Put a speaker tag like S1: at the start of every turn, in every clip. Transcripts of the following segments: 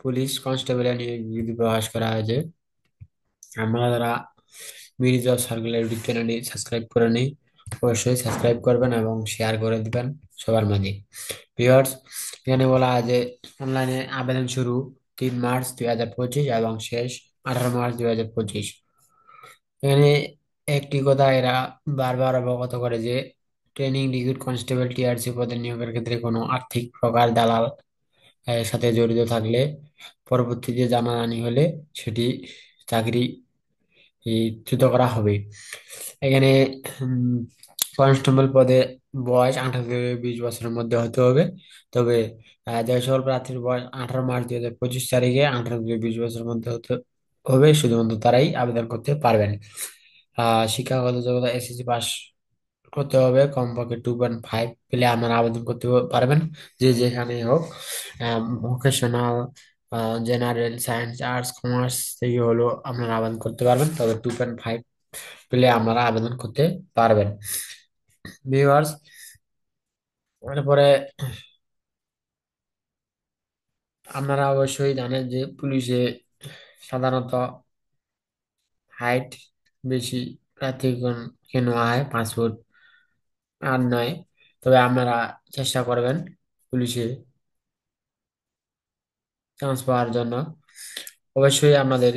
S1: Police কনস্টেবলের নিয়োগ বিজ্ঞপ্তি প্রকাশ করা হয়েছে। আমরা যারা মিরি জব সার্কুলার ইউটিউব চ্যানেলটি সাবস্ক্রাইব করে নিই, অবশ্যই সাবস্ক্রাইব করবেন এবং শেয়ার করে দিবেন সবার মাঝে। ভিউয়ার্স, এখানে বলা আছে যে অনলাইনে আবেদন শুরু 3 মার্চ 2025 এবং শেষ 18 মার্চ 2025। এখানে একটি কথা এরা বারবার অবগত করে যে ট্রেনিং রিক্রুট কনস্টেবল টিআরসি পদে নিয়োগের ক্ষেত্রে কোনো আর্থিক প্রকার দালাল সাথে জড়িত থাকলে পরবর্তীতে জানাজানি হলে সেটি চাকরি চ্যুত করা হবে। এখানে কনস্টেবল পদে বয়স 18 থেকে 20 বছরের মধ্যে হতে হবে। তবে যে সকল প্রার্থীর বয়স 18 মার্চ 2025 তারিখে 18 থেকে 20 বছরের মধ্যে হতে হবে, শুধুমাত্র তারাই আবেদন করতে পারবেন। শিক্ষাগত যোগ্যতা এসএসসি পাস করতে হবে, কমপক্ষে 2.5 পেলে আপনারা আবেদন করতে পারবেন, যে যেখানে হোক। Vocational, general, science, arts, commerce থেকে হলো আপনারা আবেদন করতে পারবেন, তবে 2.5 পেলে আপনারা আবেদন করতে পারবেন। ভিউয়ার্স, এরপরে আপনারা অবশ্যই জানেন যে পুলিশে সাধারণত হাইট বেশি প্রার্থীগণ কেন হয় 5 ফুট আর নয়। তবে আপনারা চেষ্টা করবেন পুলিশে চান্স পাওয়ার জন্য। অবশ্যই আমাদের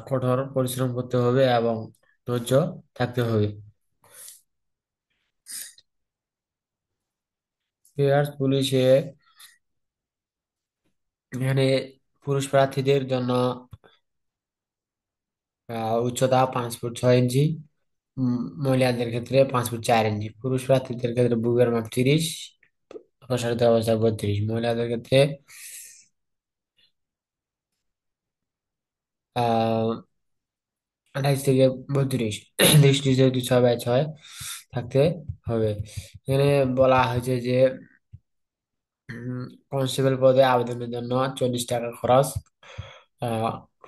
S1: কঠোর পরিশ্রম করতে হবে এবং ধৈর্য থাকতে হবে। পুলিশে এখানে পুরুষ প্রার্থীদের জন্য উচ্চতা 5 ফুট 6 ইঞ্চি, মহিলাদের ক্ষেত্রে 5 ফুট 4 ইঞ্চি। পুরুষ প্রার্থীদের ক্ষেত্রে বুকের মাপ 30, প্রসারিত অবস্থা 32। মহিলাদের ক্ষেত্রে 28 থেকে 32। দৃষ্টি যেহেতু 6 বাই 6 থাকতে হবে। এখানে বলা হয়েছে যে কনস্টেবল পদে আবেদনের জন্য 40 টাকা খরচ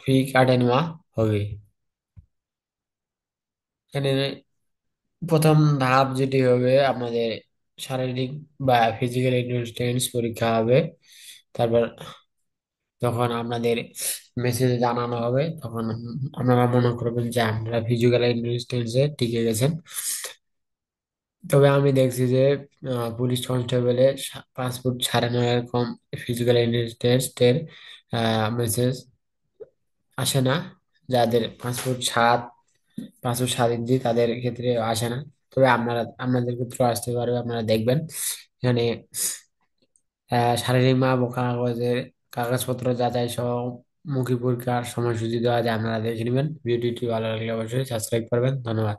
S1: ফি কাটে নেওয়া হবে। এখানে প্রথম ধাপ যেটি হবে, আপনাদের শারীরিক বা ফিজিক্যাল ইন্টেলিজেন্স পরীক্ষা হবে। তারপর যখন আপনাদের মেসেজে জানানো হবে, তখন আপনারা মনে করবেন যে আপনারা ফিজিক্যাল ইন্টেলিজেন্সে টিকে গেছেন। তবে আমি দেখছি যে পুলিশ কনস্টেবলে 5 ফুট 9.5 এরকম ফিজিক্যাল ইন্টেলিজেন্স মেসেজ আসে না। যাদের 5 ফুট 7 ইঞ্চি তাদের ক্ষেত্রে আসে না। তবে আপনাদের ক্ষেত্রে আসতে পারবে, আপনারা দেখবেন। এখানে শারীরিক মাপ ও কাগজপত্র যাচাই সহ মুখী পরীক্ষার সময়সূচি দেওয়া যায়, আপনারা দেখে নেবেন। ভিডিওটি ভালো লাগলে অবশ্যই সাবস্ক্রাইব করবেন। ধন্যবাদ।